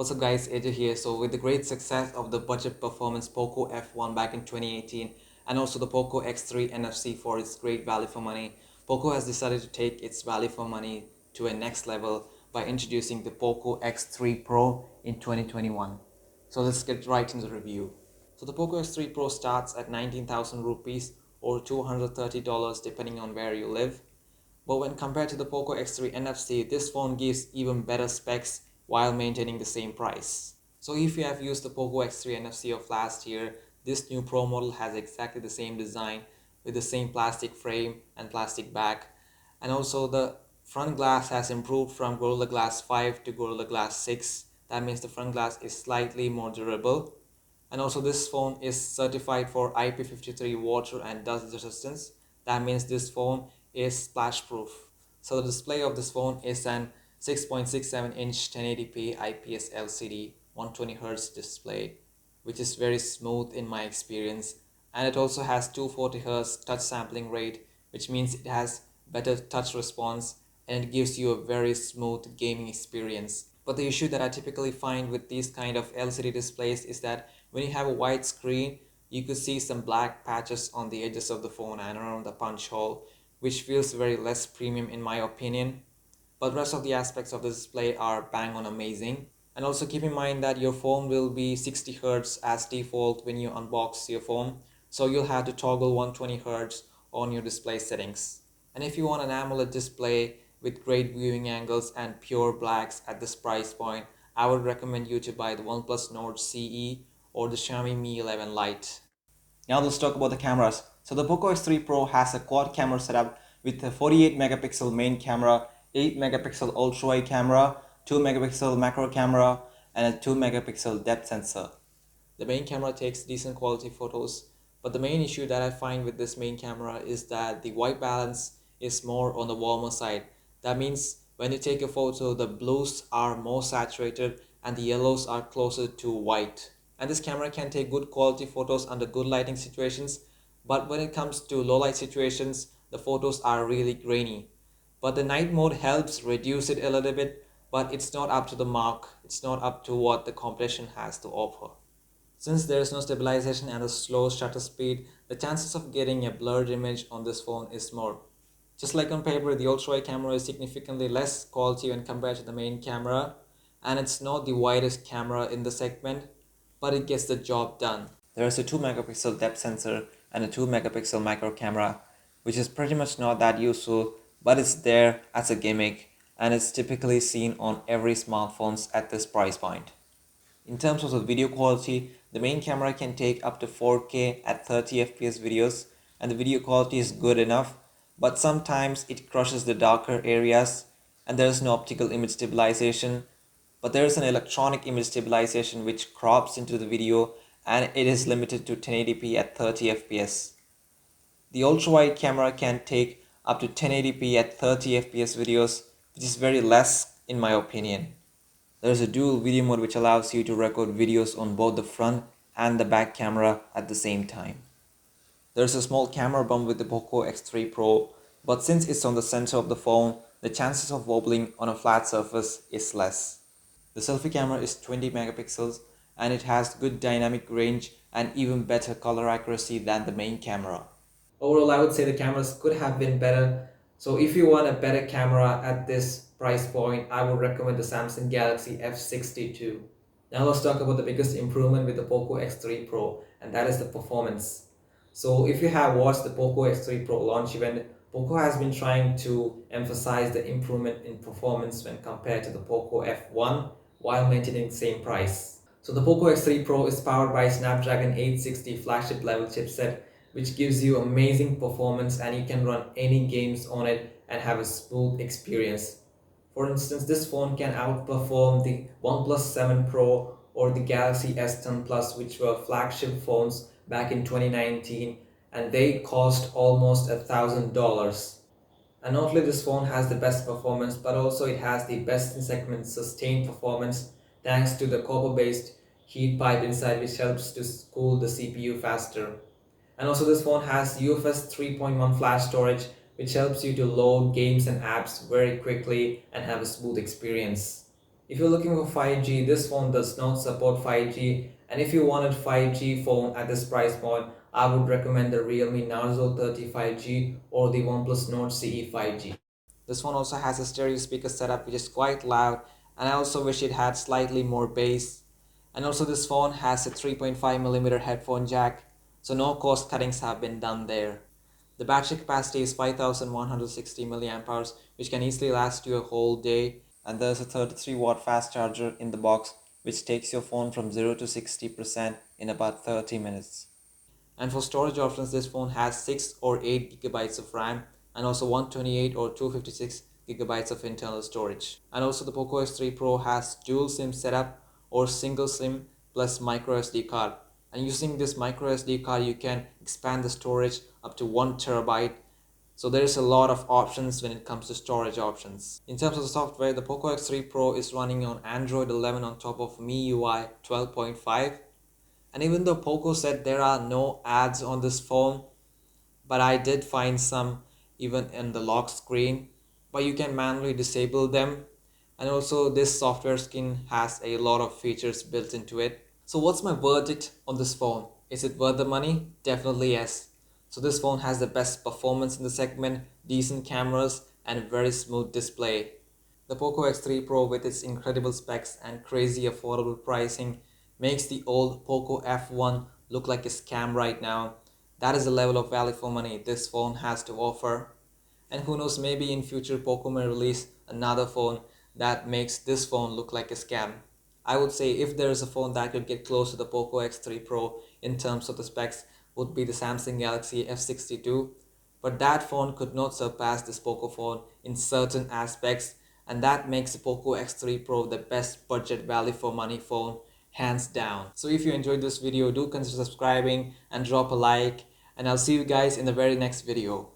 What's up guys, AJ here. So with the great success of the budget performance Poco F1 back in 2018 and also the Poco X3 NFC for its great value for money, Poco has decided to take its value for money to a next level by introducing the Poco X3 Pro in 2021. So let's get right into the review. So the Poco X3 Pro starts at 19,000 rupees or $230 depending on where you live. But when compared to the Poco X3 NFC, this phone gives even better specs while maintaining the same price. So if you have used the Poco X3 NFC of last year, this new Pro model has exactly the same design with the same plastic frame and plastic back. And also the front glass has improved from Gorilla Glass 5 to Gorilla Glass 6. That means the front glass is slightly more durable. And also this phone is certified for IP53 water and dust resistance. That means this phone is splash proof. So the display of this phone is an 6.67-inch 1080p IPS LCD 120Hz display, which is very smooth in my experience. And it also has 240Hz touch sampling rate, which means it has better touch response and it gives you a very smooth gaming experience. But the issue that I typically find with these kind of LCD displays is that when you have a wide screen, you could see some black patches on the edges of the phone and around the punch hole, which feels very less premium in my opinion. But rest of the aspects of the display are bang on amazing. And also keep in mind that your phone will be 60 Hz as default when you unbox your phone, so you'll have to toggle 120 Hz on your display settings. And if you want an AMOLED display with great viewing angles and pure blacks at this price point, I would recommend you to buy the OnePlus Nord CE or the Xiaomi Mi 11 Lite. Now let's talk about the cameras. So the Poco X3 Pro has a quad camera setup with a 48 megapixel main camera, 8 megapixel ultra wide camera, 2 megapixel macro camera, and a 2 megapixel depth sensor. The main camera takes decent quality photos, but the main issue that I find with this main camera is that the white balance is more on the warmer side. That means when you take a photo, the blues are more saturated and the yellows are closer to white. And this camera can take good quality photos under good lighting situations, but when it comes to low light situations, the photos are really grainy. But the night mode helps reduce it a little bit, but it's not up to the mark. It's not up to what the competition has to offer. Since there is no stabilization and a slow shutter speed, the chances of getting a blurred image on this phone is more. Just like on paper, the ultra-wide camera is significantly less quality when compared to the main camera, and it's not the widest camera in the segment, but it gets the job done. There is a 2 megapixel depth sensor and a 2 megapixel macro camera, which is pretty much not that useful, but it's there as a gimmick and it's typically seen on every smartphones at this price point. In terms of the video quality, the main camera can take up to 4K at 30 FPS videos and the video quality is good enough, but sometimes it crushes the darker areas and there is no optical image stabilization, but there is an electronic image stabilization which crops into the video and it is limited to 1080p at 30 FPS. The ultra-wide camera can take up to 1080p at 30 FPS videos, which is very less in my opinion. There is a dual video mode which allows you to record videos on both the front and the back camera at the same time. There is a small camera bump with the Poco X3 Pro, but since it's on the center of the phone, the chances of wobbling on a flat surface is less. The selfie camera is 20 megapixels and it has good dynamic range and even better color accuracy than the main camera. Overall, I would say the cameras could have been better. So if you want a better camera at this price point, I would recommend the Samsung Galaxy F62. Now let's talk about the biggest improvement with the Poco X3 Pro, and that is the performance. So if you have watched the Poco X3 Pro launch event, Poco has been trying to emphasize the improvement in performance when compared to the Poco F1 while maintaining the same price. So the Poco X3 Pro is powered by Snapdragon 860 flagship level chipset, which gives you amazing performance and you can run any games on it and have a smooth experience. For instance, this phone can outperform the OnePlus 7 Pro or the Galaxy S10 Plus, which were flagship phones back in 2019 and they cost almost $1,000. And not only this phone has the best performance, but also it has the best in segment sustained performance thanks to the copper-based heat pipe inside, which helps to cool the CPU faster. And also this phone has UFS 3.1 flash storage, which helps you to load games and apps very quickly and have a smooth experience. If you're looking for 5G, this phone does not support 5G. And if you wanted 5G phone at this price point, I would recommend the Realme Narzo 35G or the OnePlus Nord CE 5G. This one also has a stereo speaker setup which is quite loud, and I also wish it had slightly more bass. And also this phone has a 3.5mm headphone jack, so no cost cuttings have been done there. The battery capacity is 5160 milliamp hours, which can easily last you a whole day. And there's a 33-watt fast charger in the box, which takes your phone from 0 to 60% in about 30 minutes. And for storage options, this phone has 6 or 8 gigabytes of RAM and also 128 or 256 gigabytes of internal storage. And also the Poco X3 Pro has dual SIM setup or single SIM plus micro SD card. And using this micro SD card, you can expand the storage up to 1 terabyte. So there is a lot of options when it comes to storage options. In terms of the software, the Poco X3 Pro is running on Android 11 on top of MIUI 12.5. And even though Poco said there are no ads on this phone, but I did find some even in the lock screen, but you can manually disable them. And also this software skin has a lot of features built into it. So what's my verdict on this phone? Is it worth the money? Definitely yes. So this phone has the best performance in the segment, decent cameras, and a very smooth display. The Poco X3 Pro with its incredible specs and crazy affordable pricing makes the old Poco F1 look like a scam right now. That is the level of value for money this phone has to offer. And who knows, maybe in future Poco may release another phone that makes this phone look like a scam. I would say if there is a phone that could get close to the Poco X3 Pro in terms of the specs would be the Samsung Galaxy F62. But that phone could not surpass this Poco phone in certain aspects, and that makes the Poco X3 Pro the best budget value for money phone hands down. So if you enjoyed this video, do consider subscribing and drop a like, and I'll see you guys in the very next video.